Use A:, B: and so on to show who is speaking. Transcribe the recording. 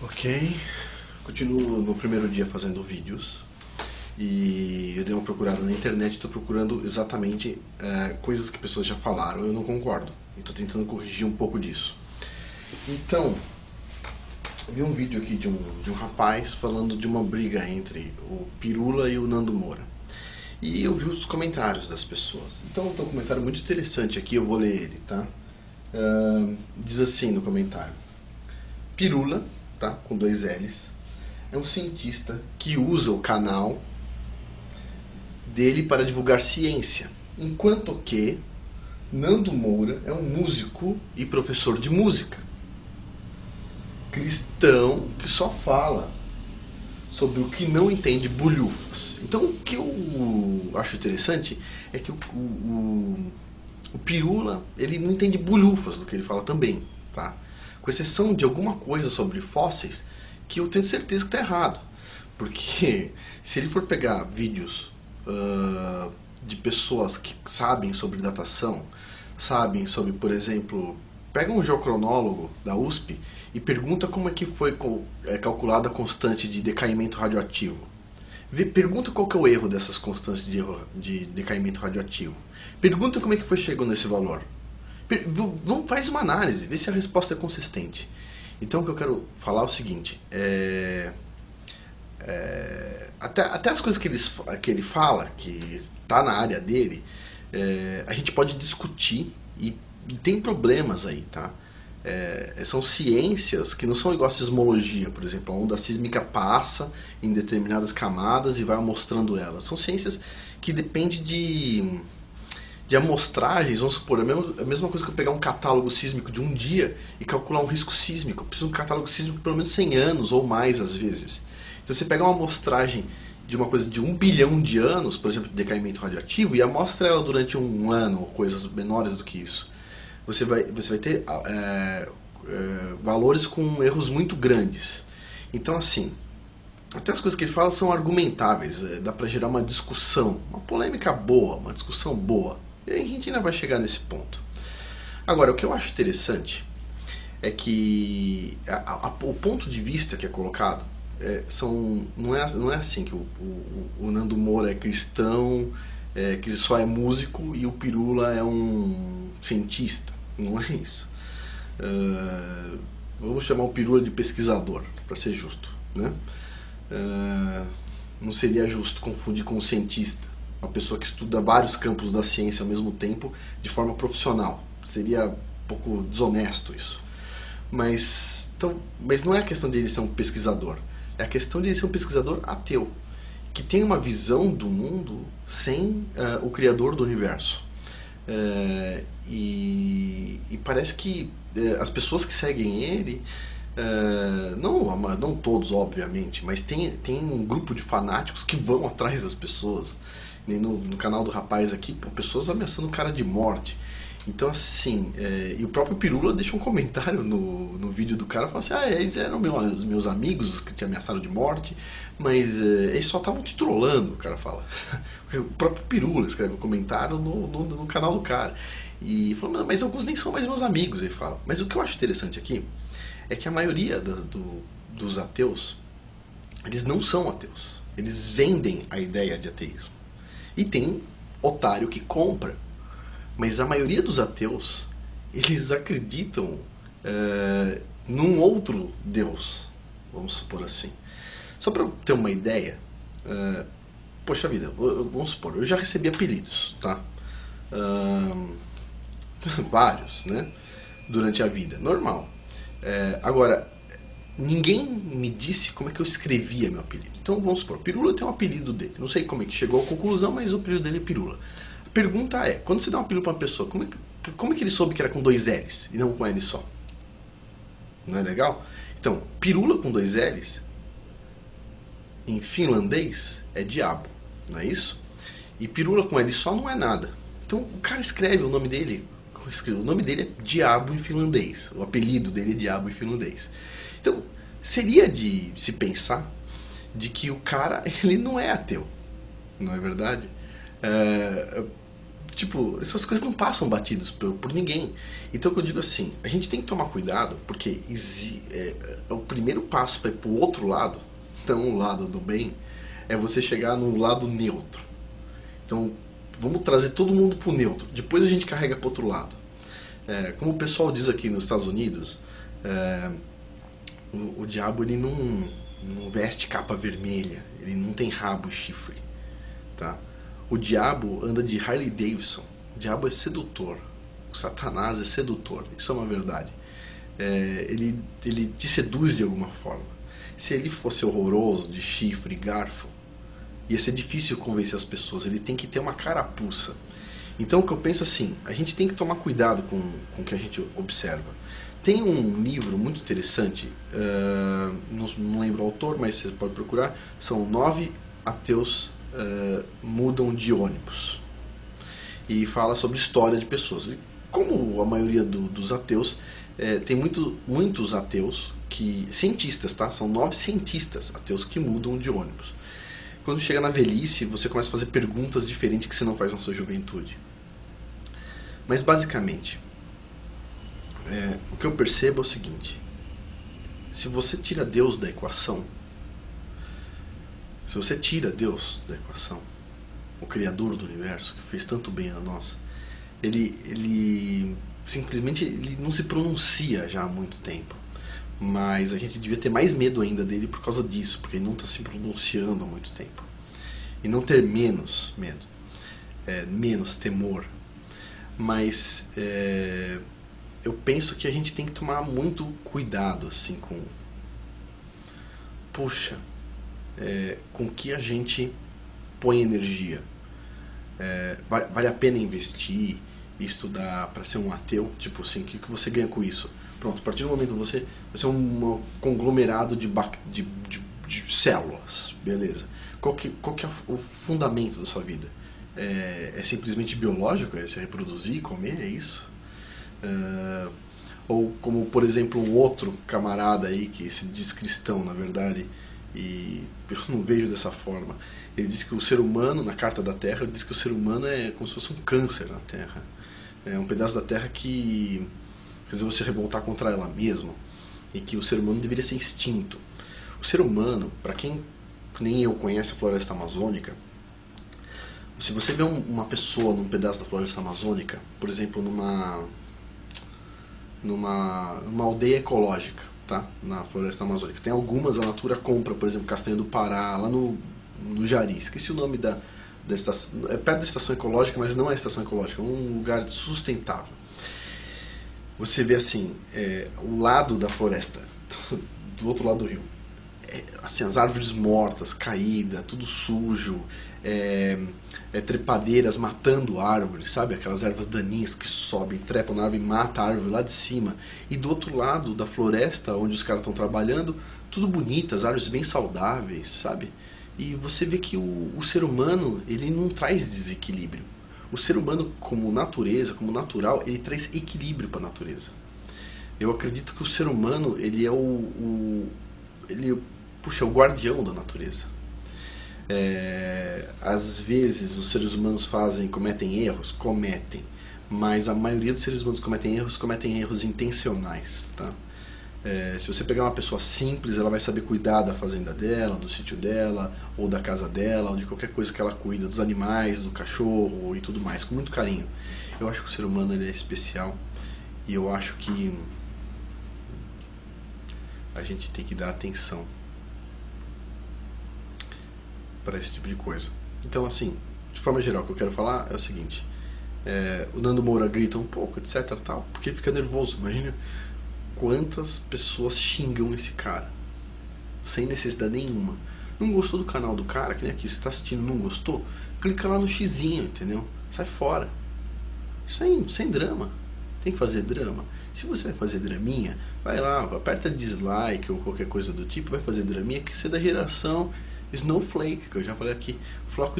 A: Ok, continuo no primeiro dia fazendo vídeos e eu dei uma procurada na internet, estou procurando exatamente coisas que pessoas já falaram e eu não concordo. Estou tentando corrigir um pouco disso. Então, vi um vídeo aqui de um rapaz falando de uma briga entre o Pirula e o Nando Moura. E eu vi os comentários das pessoas. Então tem um comentário muito interessante aqui, eu vou ler ele, tá? Diz assim no comentário: Pirula, tá, com 2 L's, é um cientista que usa o canal dele para divulgar ciência, enquanto que Nando Moura é um músico e professor de música, cristão que só fala sobre o que não entende bulhufas. Então o que eu acho interessante é que o Pirula, ele não entende bulhufas do que ele fala também, tá? Com exceção de alguma coisa sobre fósseis que eu tenho certeza que está errado. Porque se ele for pegar vídeos de pessoas que sabem sobre datação, sabem sobre, por exemplo, pega um geocronólogo da USP e pergunta como é que foi calculada a constante de decaimento radioativo. Pergunta qual que é o erro dessas constantes de decaimento radioativo. Pergunta como é que foi chegando nesse valor. Faz uma análise, vê se a resposta é consistente. Então o que eu quero falar é o seguinte, até as coisas que ele fala, que está na área dele, a gente pode discutir e tem problemas aí, tá? São ciências que não são igual a sismologia, por exemplo, a onda sísmica passa em determinadas camadas e vai amostrando elas. São ciências que dependem de amostragens, vamos supor, a mesma coisa que eu pegar um catálogo sísmico de um dia e calcular um risco sísmico. Eu preciso de um catálogo sísmico de pelo menos 100 anos ou mais às vezes. Então você pegar uma amostragem de uma coisa de 1 bilhão de anos, por exemplo, de decaimento radioativo, e amostra ela durante um ano ou coisas menores do que isso, você vai ter valores com erros muito grandes. Então assim, até as coisas que ele fala são argumentáveis, dá para gerar uma discussão, uma polêmica boa, uma discussão boa. E a gente ainda vai chegar nesse ponto. Agora, o que eu acho interessante é que o ponto de vista que é colocado não é assim que o Nando Moura é cristão, que só é músico, e o Pirula é um cientista. Não é isso. Vamos chamar o Pirula de pesquisador, para ser justo, né? Não seria justo confundir com um cientista, uma pessoa que estuda vários campos da ciência ao mesmo tempo de forma profissional. Seria um pouco desonesto isso. Mas não é a questão de ele ser um pesquisador, é a questão de ele ser um pesquisador ateu, que tem uma visão do mundo sem o criador do universo. E parece que as pessoas que seguem ele, não todos obviamente, mas tem um grupo de fanáticos que vão atrás das pessoas. No canal do rapaz aqui, pessoas ameaçando o cara de morte. Então assim, e o próprio Pirula deixa um comentário no vídeo do cara, falando assim: eles eram meus amigos, os que te ameaçaram de morte, mas eles só estavam te trollando, o cara fala. O próprio Pirula escreve um comentário no canal do cara e fala: mas alguns nem são mais meus amigos, ele fala. Mas o que eu acho interessante aqui é que a maioria dos ateus, eles não são ateus, eles vendem a ideia de ateísmo. E tem otário que compra. Mas a maioria dos ateus, eles acreditam num outro Deus, vamos supor assim. Só para eu ter uma ideia, poxa vida, vamos supor, eu já recebi apelidos, tá? Vários, né? Durante a vida, normal. Agora, ninguém me disse como é que eu escrevia meu apelido. Então vamos supor, Pirula tem um apelido dele. Não sei como é que chegou à conclusão, mas o apelido dele é Pirula. A pergunta é, quando você dá um apelido para uma pessoa, como é que ele soube que era com 2 L's e não com L só? Não é legal? Então, Pirula com 2 L's, em finlandês, é diabo, não é isso? E Pirula com L só não é nada. Então o cara escreve o nome dele é diabo em finlandês. O apelido dele é diabo em finlandês. Então, seria de se pensar de que o cara, ele não é ateu, não é verdade? Tipo, essas coisas não passam batidas por ninguém. Então, o que eu digo assim, a gente tem que tomar cuidado, porque o primeiro passo para ir pro outro lado, então o lado do bem, é você chegar no lado neutro. Então, vamos trazer todo mundo pro neutro. Depois a gente carrega pro outro lado. Como o pessoal diz aqui nos Estados Unidos, o diabo ele não veste capa vermelha, ele não tem rabo e chifre, tá? O diabo anda de Harley Davidson. O diabo é sedutor. O Satanás é sedutor. Isso é uma verdade. Ele te seduz de alguma forma. Se ele fosse horroroso, de chifre e garfo, ia ser difícil convencer as pessoas. Ele tem que ter uma carapuça. Então o que eu penso assim, a gente tem que tomar cuidado com o que a gente observa. Tem um livro muito interessante, não lembro o autor, mas você pode procurar, são 9 ateus mudam de ônibus. E fala sobre história de pessoas. E como a maioria dos ateus, tem muitos ateus, cientistas, tá? São 9 cientistas ateus que mudam de ônibus. Quando chega na velhice, você começa a fazer perguntas diferentes que você não faz na sua juventude. Mas basicamente, o que eu percebo é o seguinte: se você tira Deus da equação, o Criador do Universo, que fez tanto bem a nós, ele simplesmente ele não se pronuncia já há muito tempo. Mas a gente devia ter mais medo ainda dele por causa disso, porque ele não está se pronunciando há muito tempo. E não ter menos medo, menos temor. Mas eu penso que a gente tem que tomar muito cuidado assim com que a gente põe energia. Vale a pena investir e estudar para ser um ateu? Tipo assim, o que você ganha com isso? Pronto, a partir do momento você é um conglomerado de células, beleza. Qual que é o fundamento da sua vida? É simplesmente biológico? É se reproduzir, comer, é isso? Ou como, por exemplo, um outro camarada aí que se diz cristão, na verdade, e eu não vejo dessa forma. Ele diz que o ser humano, na Carta da Terra, ele diz que o ser humano é como se fosse um câncer na Terra. É um pedaço da Terra que resolveu se revoltar contra ela mesma, e que o ser humano deveria ser extinto. O ser humano, para quem nem eu conhece a floresta amazônica, se você vê uma pessoa num pedaço da floresta amazônica, por exemplo, numa aldeia ecológica, tá? Na floresta amazônica, tem algumas, a Natura compra, por exemplo, Castanha do Pará, lá no Jari, esqueci o nome da estação, é perto da estação ecológica, mas não é estação ecológica, é um lugar sustentável. Você vê assim, o lado da floresta, do outro lado do rio, assim, as árvores mortas, caídas, tudo sujo, trepadeiras matando árvores, sabe? Aquelas ervas daninhas que sobem, trepam na árvore e matam a árvore lá de cima. E do outro lado da floresta, onde os caras estão trabalhando, tudo bonito, as árvores bem saudáveis, sabe? E você vê que o ser humano, ele não traz desequilíbrio. O ser humano, como natureza, como natural, ele traz equilíbrio para a natureza. Eu acredito que o ser humano, ele é o guardião da natureza. Às vezes os seres humanos cometem erros, mas a maioria dos seres humanos cometem erros intencionais, tá? Se você pegar uma pessoa simples, ela vai saber cuidar da fazenda dela, do sítio dela, ou da casa dela, ou de qualquer coisa que ela cuida, dos animais, do cachorro e tudo mais, com muito carinho. Eu acho que o ser humano ele é especial, e eu acho que a gente tem que dar atenção para esse tipo de coisa. Então, assim, de forma geral, o que eu quero falar é o seguinte: o Nando Moura grita um pouco, etc, tal, porque ele fica nervoso. Imagina quantas pessoas xingam esse cara sem necessidade nenhuma. Não gostou do canal do cara, que nem aqui, você está assistindo, não gostou? Clica lá no xizinho, entendeu? Sai fora. Isso aí, sem drama. Tem que fazer drama. Se você vai fazer draminha, vai lá, aperta dislike ou qualquer coisa do tipo, vai fazer draminha, que você é da geração Snowflake, que eu já falei aqui, floco